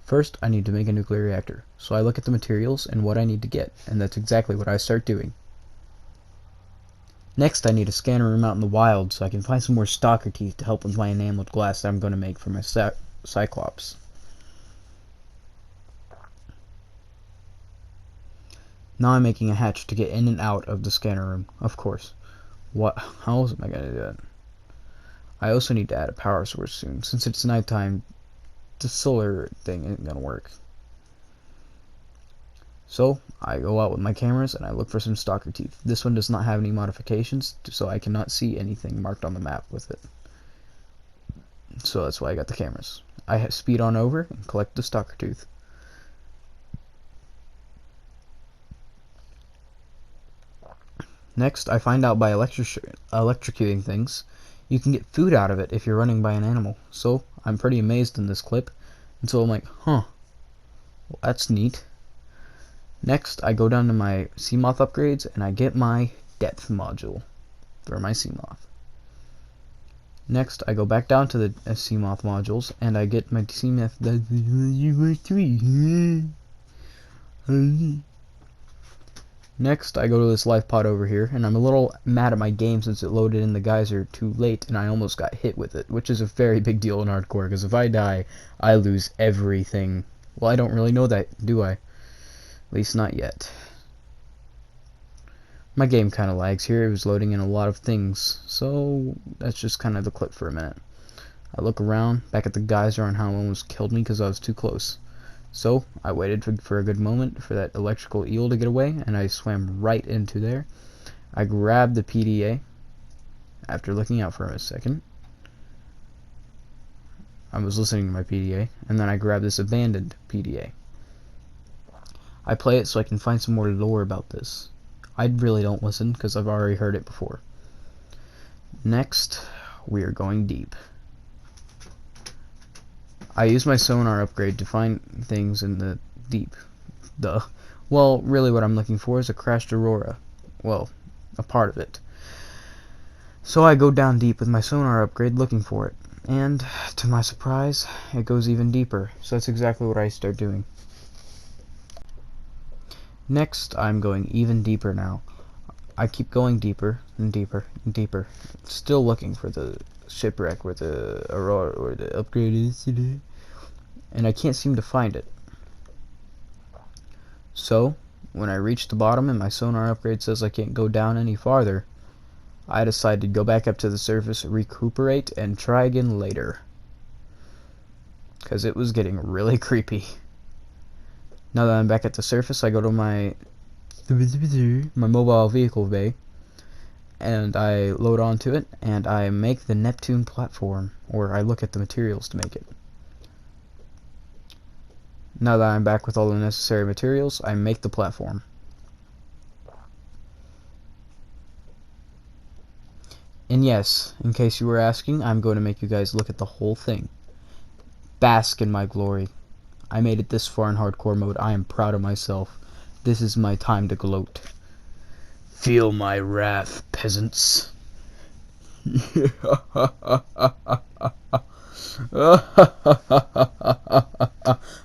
First, I need to make a nuclear reactor, so I look at the materials and what I need to get, and that's exactly what I start doing. Next, I need a scanner room out in the wild so I can find some more stalker teeth to help with my enameled glass that I'm going to make for my Cyclops. Now I'm making a hatch to get in and out of the scanner room, of course. How else am I going to do that? I also need to add a power source soon. Since it's nighttime, the solar thing isn't going to work. So, I go out with my cameras and I look for some stalker teeth. This one does not have any modifications, so I cannot see anything marked on the map with it. So that's why I got the cameras. I speed on over and collect the stalker tooth. Next, I find out by electrocuting things, you can get food out of it if you're running by an animal. So, I'm pretty amazed in this clip. And so I'm like, huh, well, that's neat. Next, I go down to my Seamoth upgrades and I get my depth module for my Seamoth. Next, I go back down to the Seamoth modules and I get my Seamoth. Next, I go to this life pod over here, and I'm a little mad at my game since it loaded in the geyser too late, and I almost got hit with it, which is a very big deal in hardcore, because if I die, I lose everything. Well, I don't really know that, do I? At least not yet. My game kind of lags here. It was loading in a lot of things, so that's just kind of the clip for a minute. I look around, back at the geyser on how it almost killed me because I was too close. So, I waited for a good moment for that electrical eel to get away, and I swam right into there. I grabbed the PDA, after looking out for a second. I was listening to my PDA, and then I grabbed this abandoned PDA. I play it so I can find some more lore about this. I really don't listen, because I've already heard it before. Next, we are going deep. I use my sonar upgrade to find things in the deep. Well, really what I'm looking for is a crashed aurora. Well, a part of it. So I go down deep with my sonar upgrade looking for it. And, to my surprise, it goes even deeper. So that's exactly what I start doing. Next, I'm going even deeper now. I keep going deeper and deeper and deeper. Still looking for the shipwreck where the aurora or the upgrade is today. And I can't seem to find it. So, when I reach the bottom and my sonar upgrade says I can't go down any farther, I decide to go back up to the surface, recuperate, and try again later. Because it was getting really creepy. Now that I'm back at the surface, I go to my mobile vehicle bay, and I load onto it, and I make the Neptune platform, or I look at the materials to make it. Now that I'm back with all the necessary materials, I make the platform. And yes, in case you were asking, I'm going to make you guys look at the whole thing. Bask in my glory. I made it this far in hardcore mode. I am proud of myself. This is my time to gloat. Feel my wrath, peasants.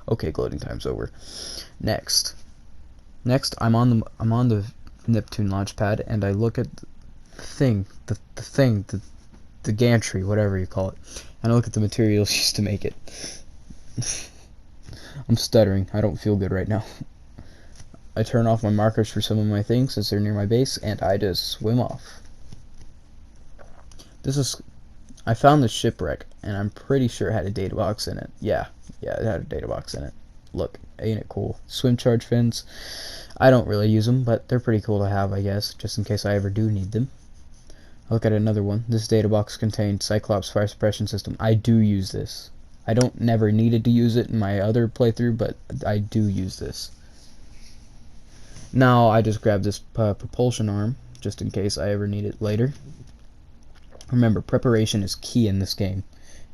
Okay, gloating time's over. Next, I'm on the Neptune launch pad, and I look at the gantry, whatever you call it, and I look at the materials used to make it. I'm stuttering. I don't feel good right now. I turn off my markers for some of my things since they're near my base, and I just swim off. I found this shipwreck, and I'm pretty sure it had a data box in it. Yeah, it had a data box in it. Look, ain't it cool? Swim charge fins. I don't really use them, but they're pretty cool to have, I guess, just in case I ever do need them. Look at another one. This data box contained Cyclops fire suppression system. I do use this. I don't never needed to use it in my other playthrough, but I do use this. Now I just grab this propulsion arm, just in case I ever need it later. Remember, preparation is key in this game.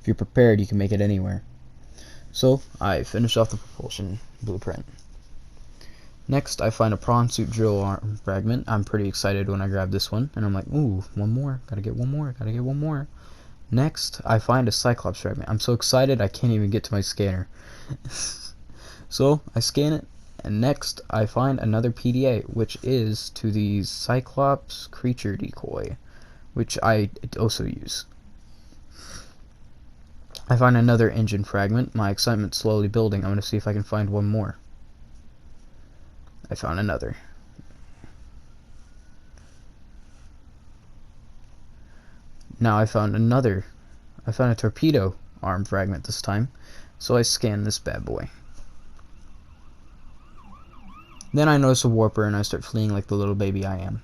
If you're prepared, you can make it anywhere. So, I finish off the propulsion blueprint. Next, I find a prawn suit drill arm fragment. I'm pretty excited when I grab this one, and I'm like, ooh, one more, gotta get one more, gotta get one more. Next, I find a Cyclops fragment. I'm so excited I can't even get to my scanner. So I scan it, and next I find another PDA, which is to the Cyclops creature decoy, which I also use. I find another engine fragment. My excitement's slowly building. I'm going to see if I can find one more. I found another. Now I found a torpedo arm fragment this time. So I scan this bad boy. Then I notice a warper and I start fleeing like the little baby I am.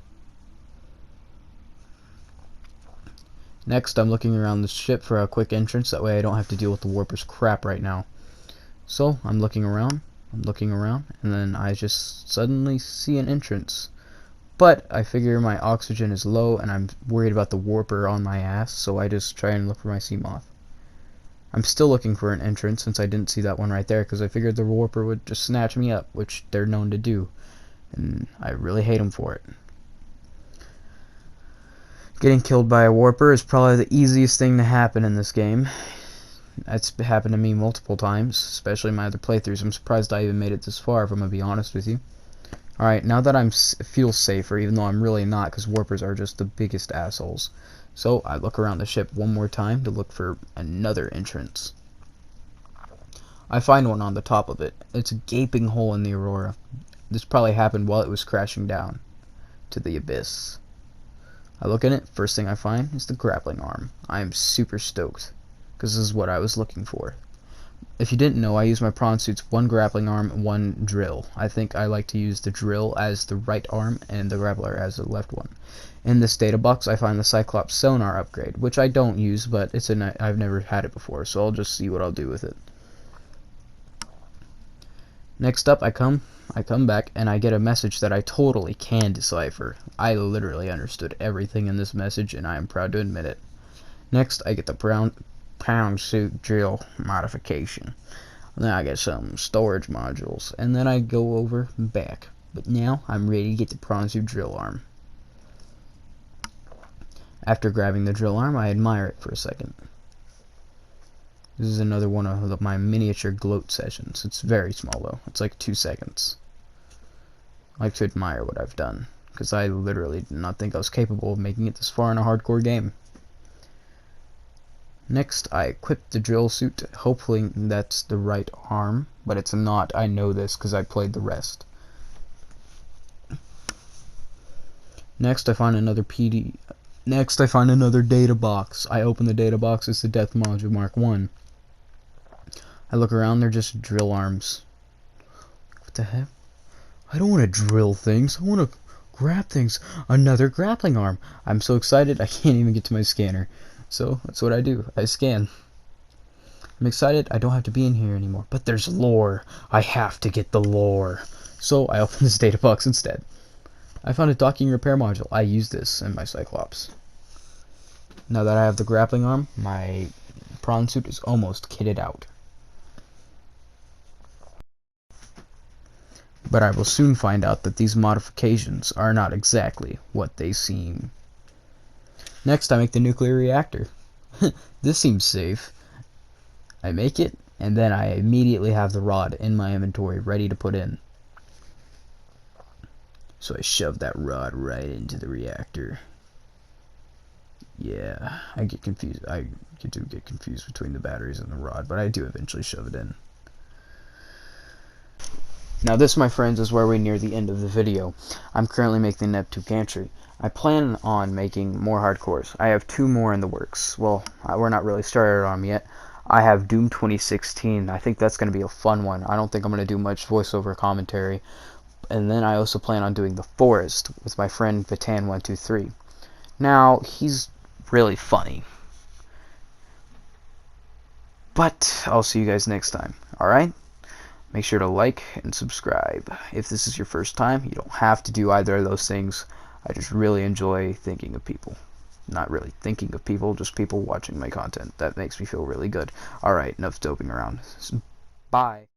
Next, I'm looking around the ship for a quick entrance, that way I don't have to deal with the warper's crap right now. So, I'm looking around, and then I just suddenly see an entrance. But I figure my oxygen is low and I'm worried about the warper on my ass, so I just try and look for my sea moth. I'm still looking for an entrance since I didn't see that one right there, because I figured the warper would just snatch me up, which they're known to do. And I really hate them for it. Getting killed by a warper is probably the easiest thing to happen in this game. That's happened to me multiple times, especially in my other playthroughs. I'm surprised I even made it this far, if I'm going to be honest with you. Alright, now that I feel safer, even though I'm really not, because warpers are just the biggest assholes. So I look around the ship one more time to look for another entrance. I find one on the top of it. It's a gaping hole in the Aurora. This probably happened while it was crashing down to the abyss. I look in it, first thing I find is the grappling arm. I am super stoked, because this is what I was looking for. If you didn't know, I use my prawn suits one grappling arm and one drill. I think I like to use the drill as the right arm and the grappler as the left one. In this data box, I find the Cyclops Sonar upgrade, which I don't use, but I've never had it before, so I'll just see what I'll do with it. Next up, I come back and I get a message that I totally can decipher. I literally understood everything in this message, and I am proud to admit it. Next, I get the prawn suit drill modification. Then I get some storage modules, and then I go over back. But now I'm ready to get the prawn suit drill arm. After grabbing the drill arm, I admire it for a second. This is another one of my miniature gloat sessions. It's very small though. It's like 2 seconds. I like to admire what I've done, because I literally did not think I was capable of making it this far in a hardcore game. Next, I equip the drill suit, hopefully that's the right arm, but it's not. I know this because I played the rest. Next, I find another data box. I open the data box. It's the Death Module Mark 1. I look around, they're just drill arms. What the heck? I don't want to drill things. I want to grab things. Another grappling arm. I'm so excited I can't even get to my scanner. So that's what I do. I scan. I'm excited. I don't have to be in here anymore. But there's lore. I have to get the lore. So I open this data box instead. I found a docking repair module. I use this in my Cyclops. Now that I have the grappling arm, my prawn suit is almost kitted out. But I will soon find out that these modifications are not exactly what they seem. Next, I make the nuclear reactor. This seems safe. I make it, and then I immediately have the rod in my inventory ready to put in. So I shove that rod right into the reactor. Yeah, I get confused. I do get confused between the batteries and the rod, but I do eventually shove it in. Now this, my friends, is where we near the end of the video. I'm currently making the Neptune gantry. I plan on making more hardcores. I have 2 more in the works. Well, we're not really started on them yet. I have Doom 2016. I think that's going to be a fun one. I don't think I'm going to do much voiceover commentary. And then I also plan on doing The Forest with my friend Vatan123. Now, he's really funny. But I'll see you guys next time. Alright? Make sure to like and subscribe. If this is your first time, you don't have to do either of those things. I just really enjoy thinking of people. Not really thinking of people, just people watching my content. That makes me feel really good. Alright, enough doping around. Bye.